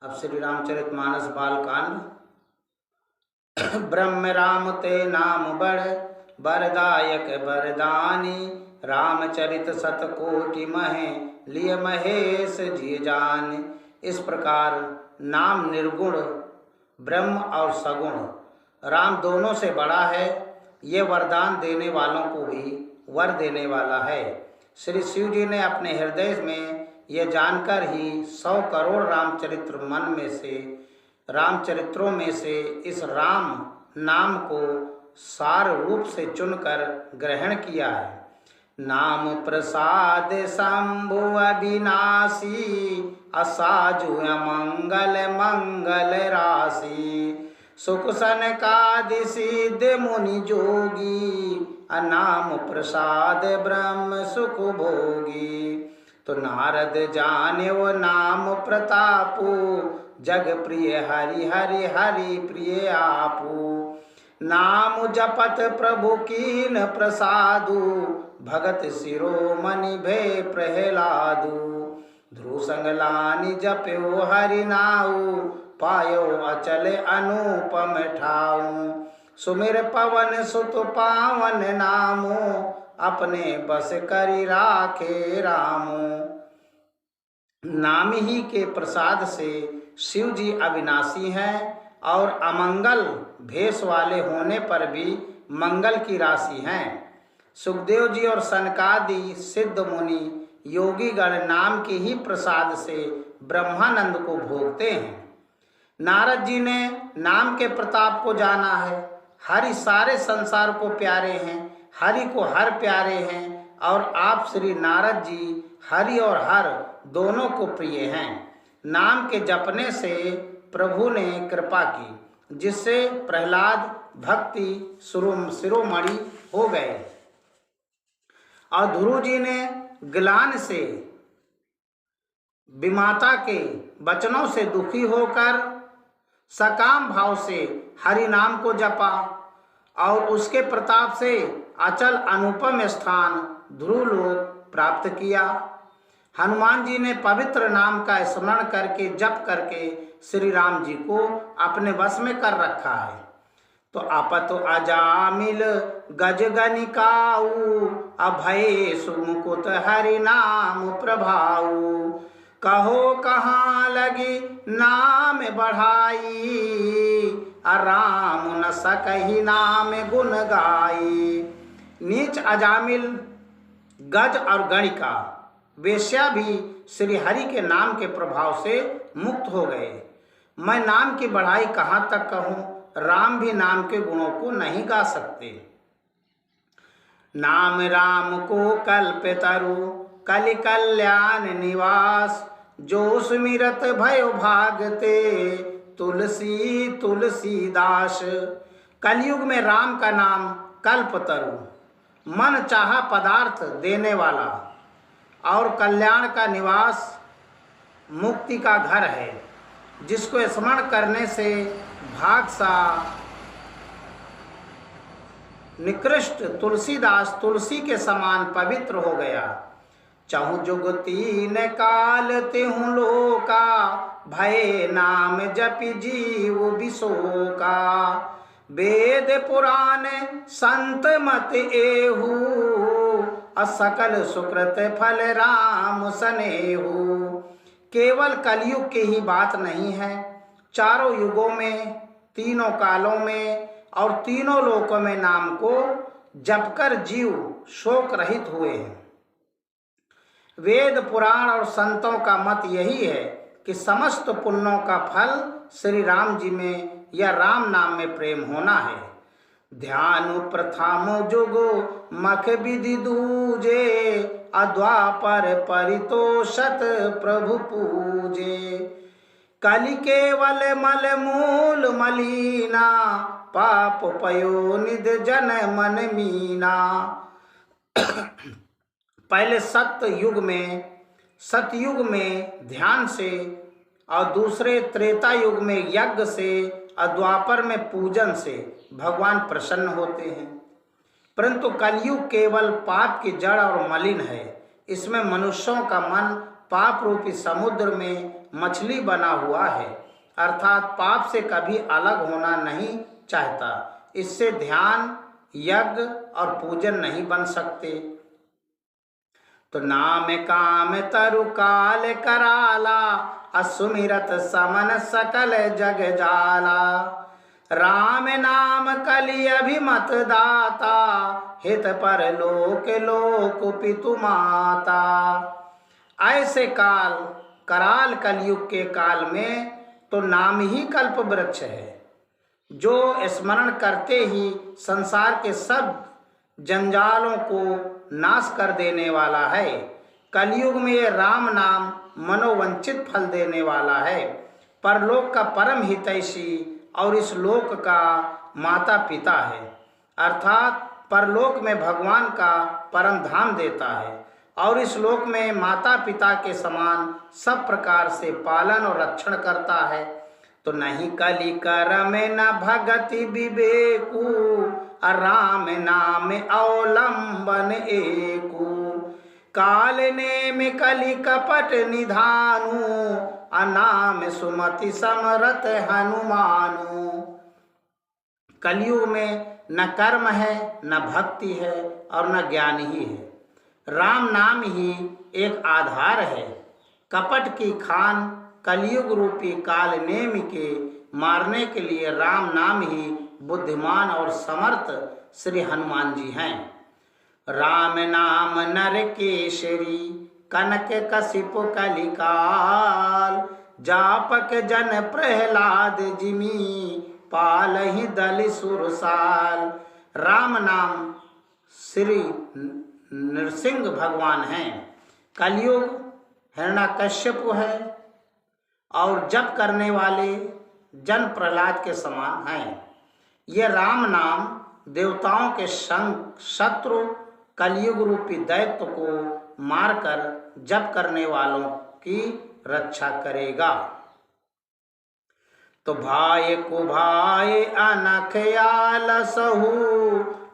अब श्री रामचरितमानस बालकांड। ब्रह्म राम ते नाम बड़ बरदायक बरदानी, रामचरित सतकोटि महे लिय महेश जिय जान। इस प्रकार नाम निर्गुण ब्रह्म और सगुण राम दोनों से बड़ा है। ये वरदान देने वालों को भी वर देने वाला है। श्री शिव जी ने अपने हृदय में यह जानकर ही 100 करोड़ रामचरित्रों में से इस राम नाम को सार रूप से चुनकर ग्रहण किया है। नाम प्रसाद शंभु अविनाशी, असाजु मंगल मंगल राशि। सुख सनकादि सिद्ध मुनि जोगी, अनाम प्रसाद ब्रह्म सुख भोगी। तो नारद जाने वो नाम प्रतापु, जग प्रिय हरि हरि हरि प्रिय आपू। नाम जपत प्रभु कीन प्रसादु, भगत शिरोमणि भय प्रहलादु। ध्रुव संग लानि जप्यो हरि नाउ, पायो अचल अनुपम ठाऊ। सुमिर पवन सुत पावन नामो, अपने बस करि राखे रामो। नाम ही के प्रसाद से शिव जी अविनाशी हैं और अमंगल भेष वाले होने पर भी मंगल की राशि हैं। सुखदेव जी और सनकादि सिद्ध मुनि योगीगण नाम के ही प्रसाद से ब्रह्मानंद को भोगते हैं। नारद जी ने नाम के प्रताप को जाना है। हरि सारे संसार को प्यारे हैं, हरि को हर प्यारे हैं, और आप श्री नारद जी हरि और हर दोनों को प्रिय हैं। नाम के जपने से प्रभु ने कृपा की, जिससे प्रहलाद भक्ति शिरोमणि हो गए, और ध्रुव जी ने ग्लानि से विमाता के वचनों से दुखी होकर सकाम भाव से हरि नाम को जपा, और उसके प्रताप से अचल अनुपम स्थान ध्रुव लोक प्राप्त किया। हनुमान जी ने पवित्र नाम का स्मरण करके जप करके श्री राम जी को अपने वश में कर रखा है। तो आपत अजामिल गज गनिकाऊ, अभय सुमुकुत हरि नाम प्रभाऊ। कहो कहाँ लगी नाम बढ़ाई, राम न सकहि नाम गुण गाई। नीच अजामिल गज और गणिका वेश्या भी श्री हरि के नाम के प्रभाव से मुक्त हो गए। मैं नाम की बढ़ाई कहाँ तक कहूँ, राम भी नाम के गुणों को नहीं गा सकते। नाम राम को कल्पतरु कलि कल्याण निवास, जो सुमिरत भयो भागते तुलसी तुलसीदास। कलयुग में राम का नाम कल्पतरु, मन चाहा पदार्थ देने वाला, और कल्याण का निवास, मुक्ति का घर है, जिसको स्मरण करने से भाग सा निकृष्ट तुलसीदास तुलसी के समान पवित्र हो गया। चहु जुग तीन काल तेहु लोका, भय नाम जपि जीव बिसोका। वेद पुराण संत मत एहू, असकल सुकृत फल राम सनेहू। केवल कलयुग की ही बात नहीं है, चारों युगों में, तीनों कालों में और तीनों लोकों में नाम को जपकर जीव शोक रहित हुए हैं। वेद पुराण और संतों का मत यही है कि समस्त पुण्यों का फल श्री राम जी में या राम नाम में प्रेम होना है। ध्यान प्रथम जुगो मख विधि दूजे, अद्वापर परितोषत प्रभु पूजे। कलि केवल मल मूल मलीना, पाप पयो निध जन मन मीना। पहले सतयुग में ध्यान से, और दूसरे त्रेता युग में यज्ञ से, और द्वापर में पूजन से भगवान प्रसन्न होते हैं। परंतु कलयुग केवल पाप की जड़ और मलिन है। इसमें मनुष्यों का मन पाप रूपी समुद्र में मछली बना हुआ है, अर्थात पाप से कभी अलग होना नहीं चाहता। इससे ध्यान, यज्ञ और पूजन नहीं बन सकते। तो नाम काम तरु काल कराला, असुमिरत समन सकल जग जाला। राम नाम कलि अभिमत दाता, हित पर लोक लोक पितु माता। ऐसे काल कराल कलयुग के काल में तो नाम ही कल्प वृक्ष है, जो स्मरण करते ही संसार के सब जंजालों को नाश कर देने वाला है। कलयुग में ये राम नाम मनोवंचित फल देने वाला है, परलोक का परम हितैषी और इस लोक का माता पिता है, अर्थात परलोक में भगवान का परम धाम देता है और इस लोक में माता पिता के समान सब प्रकार से पालन और रक्षण करता है। तो नहीं कलि करम न भगति विवेकु, राम नाम अवलंबन एकु। काल नेम कलि कपट निधानु, अनाम सुमति समरथ हनुमानु। कलयुग में न कर्म है, न भक्ति है और न ज्ञान ही है। राम नाम ही एक आधार है। कपट की खान कलयुग रूपी काल नेम के मारने के लिए राम नाम ही बुद्धिमान और समर्थ श्री हनुमान जी हैं। राम नाम नर केशरी, कनक कसिपु कलिकाल। जापक जन प्रहलाद जिमी, पालहि दल सुरसाल। राम नाम श्री नृसिंह भगवान हैं। कलयुग हिरण्यकश्यप है और जप करने वाले जन प्रहलाद के समान हैं। ये राम नाम देवताओं के शत्रु कलयुग रूपी दैत्य को मारकर जप करने वालों की रक्षा करेगा। तो भाई को भाई अनख आलसहु,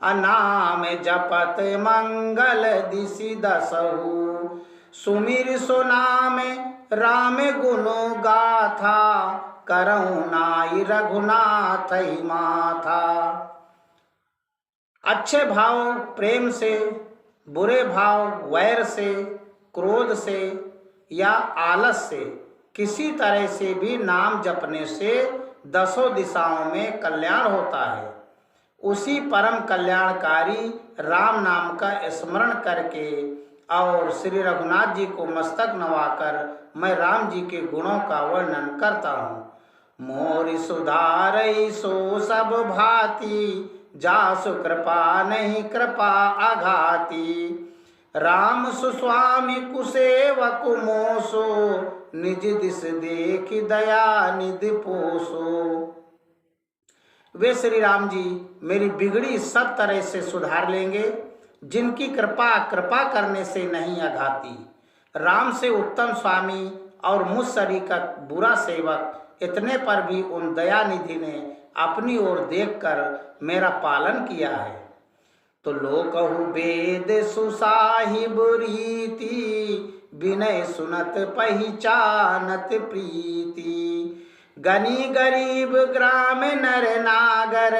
अनाम जपत मंगल दिशि दसहु। सुमिर सुनाम राम गुण गाथा, करहु नाई रघुनाथ ही माथा। अच्छे भाव प्रेम से, बुरे भाव वैर से, क्रोध से या आलस से, किसी तरह से भी नाम जपने से दसों दिशाओं में कल्याण होता है। उसी परम कल्याणकारी राम नाम का स्मरण करके और श्री रघुनाथ जी को मस्तक नवाकर मैं राम जी के गुणों का वर्णन करता हूँ। मोरि सुधारई सो सब भांति, जासु कृपा नहीं कृपा आघाती। राम सुस्वामी कुसेवक मोसो, निज दिस देख दया निधि पोसो। वे श्री राम जी मेरी बिगड़ी सब तरह से सुधार लेंगे, जिनकी कृपा करने से नहीं आघाती। राम से उत्तम स्वामी और मुझ सरी का बुरा सेवक, इतने पर भी उन दयानिधि ने अपनी ओर देखकर मेरा पालन किया है। तो लोकहु वेद सुसाहिब रीति, विनय सुनत पहिचानत प्रीति। गनी गरीब ग्राम नर नागर,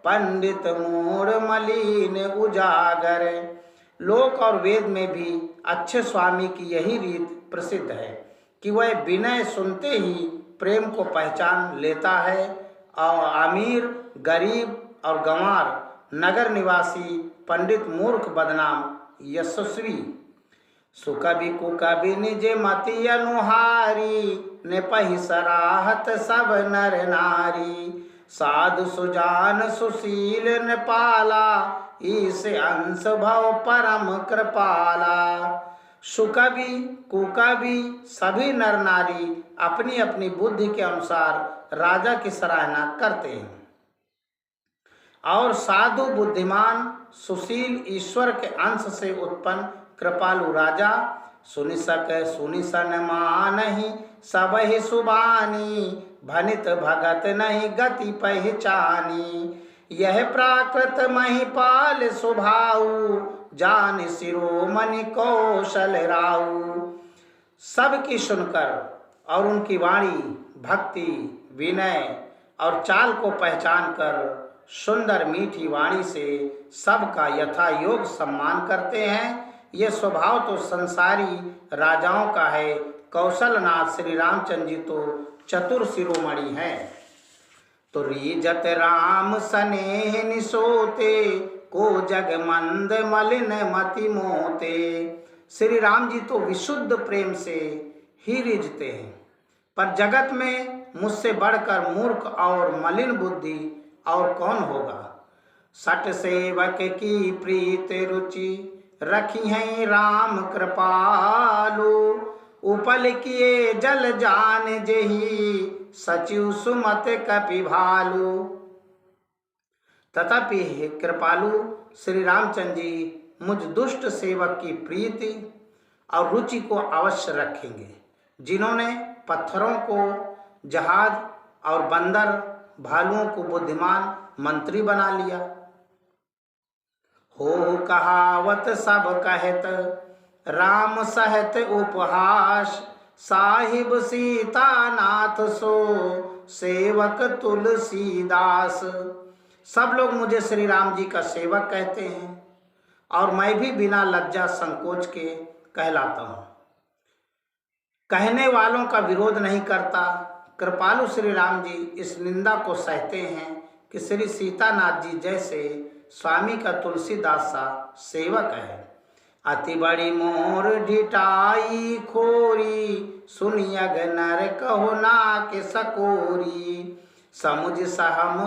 पंडित मोर मलिन उजागर। लोक और वेद में भी अच्छे स्वामी की यही रीत प्रसिद्ध है कि वह विनय सुनते ही प्रेम को पहचान लेता है और अमीर, गरीब और गंवार, नगर निवासी, पंडित, मूर्ख, बदनाम, यशस्वी, सुकवि कुकवि निज मति अनुहारी। ने पहि सराहत सब नर नारी। साधु सुजान सुशील नृपाला, ईस अंश भव परम कृपाला। सुकवि कुकवि सभी नर नारी अपनी अपनी बुद्धि के अनुसार राजा की सराहना करते हैं और साधु, बुद्धिमान, सुशील, ईश्वर के अंश से उत्पन्न कृपालु राजा सुनि सके सुनि सन मानहि, सब ही सुबानी। भनित भगत नहीं गति पहचानी। यह प्राकृत महिपाल स्वभाव, जान शिरोमणि कौशल राउ। सबकी सुनकर और उनकी वाणी, भक्ति, विनय और चाल को पहचान कर सुंदर मीठी वाणी से सबका यथा योग सम्मान करते हैं। ये स्वभाव तो संसारी राजाओं का है। कौशलनाथ श्री रामचंद्र जी तो चतुर शिरोमणि हैं। तो रीजत राम सनेह निसोते, को जग मंद मलिन मति मोते। श्री राम जी तो विशुद्ध प्रेम से ही रिझते हैं, पर जगत में मुझसे बढ़कर मूर्ख और मलिन बुद्धि और कौन होगा। सट सेवक की प्रीत रुचि, रखी हैं राम कृपालु। उपल किए जल जान जेहि, सचिव सुमत कपि भालु। तथापि हे कृपालु श्री रामचंद्र जी मुझ दुष्ट सेवक की प्रीति और रुचि को अवश्य रखेंगे, जिन्होंने पत्थरों को जहाज और बंदर भालुओं को बुद्धिमान मंत्री बना लिया। हो कहावत सब कहत, राम सहत उपहास। साहिब सीता नाथ सो, सेवक तुलसीदास। सब लोग मुझे श्री राम जी का सेवक कहते हैं और मैं भी बिना लज्जा संकोच के कहलाता हूँ। कहने वालों का विरोध नहीं करता। कृपालु श्री राम जी इस निंदा को सहते हैं कि श्री सीतानाथ जी जैसे स्वामी का तुलसीदास सा सेवक है। अति बड़ी मोर ढिठाई खोरी, सुनियग नर कहो ना के सकोरी। समुझ सहम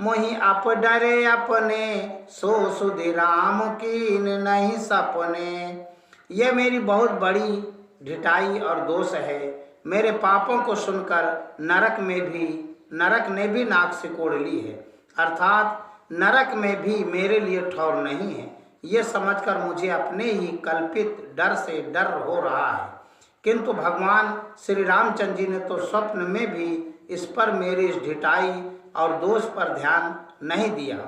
मोहि अप डरे अपने, सो सुधि राम कीन नहीं सपने। यह मेरी बहुत बड़ी ढिठाई और दोष है। मेरे पापों को सुनकर नरक ने भी नाक सिकोड़ ली है, अर्थात नरक में भी मेरे लिए ठौर नहीं है। ये समझकर मुझे अपने ही कल्पित डर से डर हो रहा है। किंतु भगवान श्री रामचंद्र जी ने तो स्वप्न में भी इस पर मेरी इस ढिठाई और दोष पर ध्यान नहीं दिया।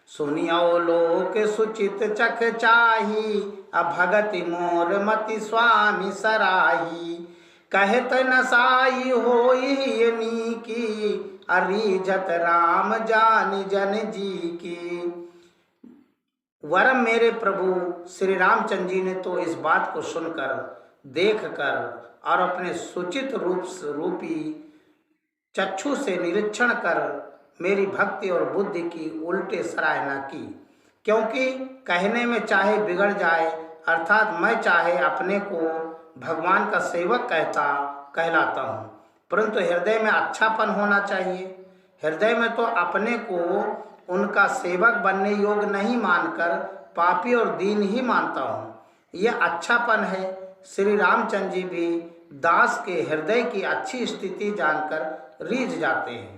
सुनियो लोक सुचित चख चाही, अब भगति मोर मति स्वामी सराही। कहत नसाई होई ये नीकी, अरीजत राम जानी जन जी की। वरम मेरे प्रभु श्री रामचंद्र जी ने तो इस बात को सुनकर, देखकर और अपने सुचित रूपी चक्षु से निरीक्षण कर मेरी भक्ति और बुद्धि की उल्टे सराहना की। क्योंकि कहने में चाहे बिगड़ जाए, अर्थात मैं चाहे अपने को भगवान का सेवक कहलाता हूँ, परंतु हृदय में अच्छापन होना चाहिए। हृदय में तो अपने को उनका सेवक बनने योग्य नहीं मानकर पापी और दीन ही मानता हूँ। यह अच्छापन है। श्री रामचंद्र जी भी दास के हृदय की अच्छी स्थिति जानकर रीझ जाते हैं।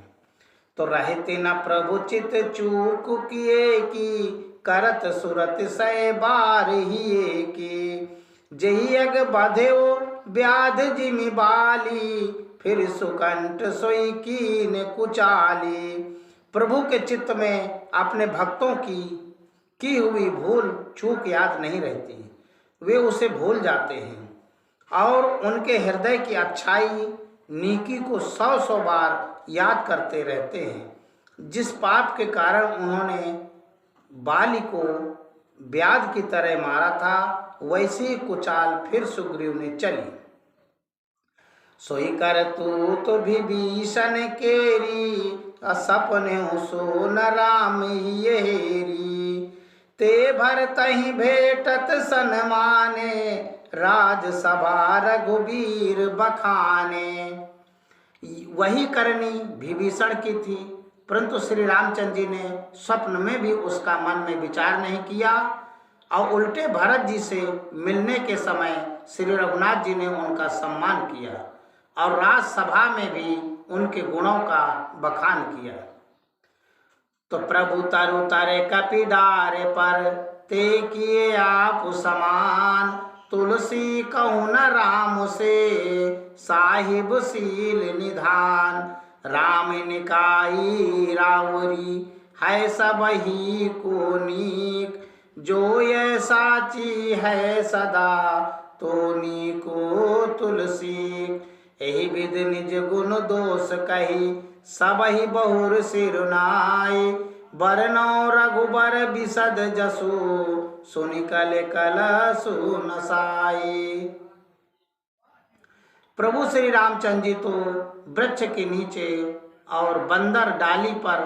तो रहते न प्रभु चित चूक किए की, करत सुरत सै बार हिए की। जही अग बधेओ व्याध जिमि बाली, फिर सुकंठ सोई कीन कुचाली। प्रभु के चित्त में अपने भक्तों की हुई भूल चूक याद नहीं रहती, वे उसे भूल जाते हैं और उनके हृदय की अच्छाई नीकी को 100 बार याद करते रहते हैं। जिस पाप के कारण उन्होंने बाली को व्याध की तरह मारा था, वैसी ही कुचाल फिर सुग्रीव ने चली। सोई कर तू विभीषण केरी, सपने सो न राम येरी। ते भर तहि भेटत सन्माने, राजसभा रघुबीर बखाने। वही करनी विभीषण की थी, परंतु श्री रामचंद्र जी ने स्वप्न में भी उसका मन में विचार नहीं किया और उल्टे भरत जी से मिलने के समय श्री रघुनाथ जी ने उनका सम्मान किया और राजसभा में भी उनके गुणों का बखान किया। तो प्रभु तरु तारे कपि डारे पर, ते किए आप समान। तुलसी कहु न राम से, साहिब सील निधान। राम निकाई रावरी, है सब ही को नीक। जो ये साची है सदा, तोनी को तुलसी। एहि विध निज गुण दोष कही सबहि बहुर सिर नाई। बरनौ रघुबर बिसद जसु सुनि कल कलसु नसाई। प्रभु श्री रामचंद्र जी तो वृक्ष के नीचे और बंदर डाली पर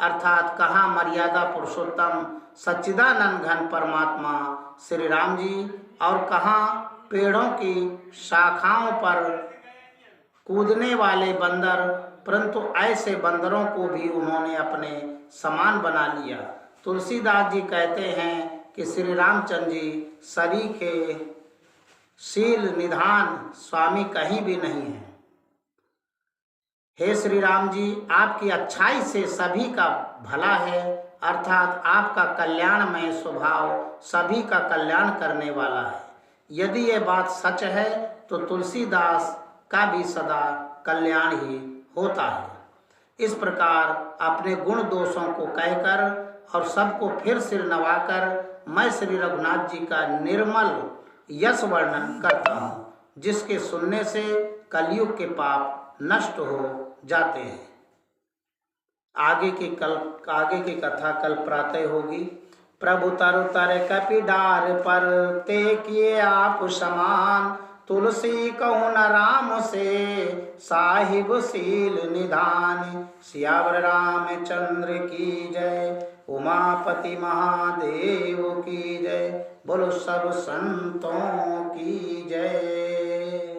अर्थात कहाँ मर्यादा पुरुषोत्तम सच्चिदानंद घन परमात्मा श्री राम जी और कहाँ पेड़ों की शाखाओं पर कूदने वाले बंदर, परंतु ऐसे बंदरों को भी उन्होंने अपने समान बना लिया। तुलसीदास जी कहते हैं कि श्री रामचंद्र जी सरीखे शील निधान स्वामी कहीं भी नहीं है। हे श्री राम जी, आपकी अच्छाई से सभी का भला है, अर्थात आपका कल्याणमय स्वभाव सभी का कल्याण करने वाला है। यदि ये बात सच है तो तुलसीदास का भी सदा कल्याण ही होता है। इस प्रकार अपने गुण दोषों को कहकर और सबको फिर सिर नवाकर मैं श्री रघुनाथ जी का निर्मल यश वर्णन करता हूँ, जिसके सुनने से कलयुग के पाप नष्ट हो जाते हैं। आगे की कथा कल प्रातः होगी। प्रभु तरु तर कपि डार पर ते किए आप समान। तुलसी कहु न राम से साहिब शील निधान। सियावर रामचंद्र की जय, उमापति महादेव की जय, बोलो सब संतों की जय।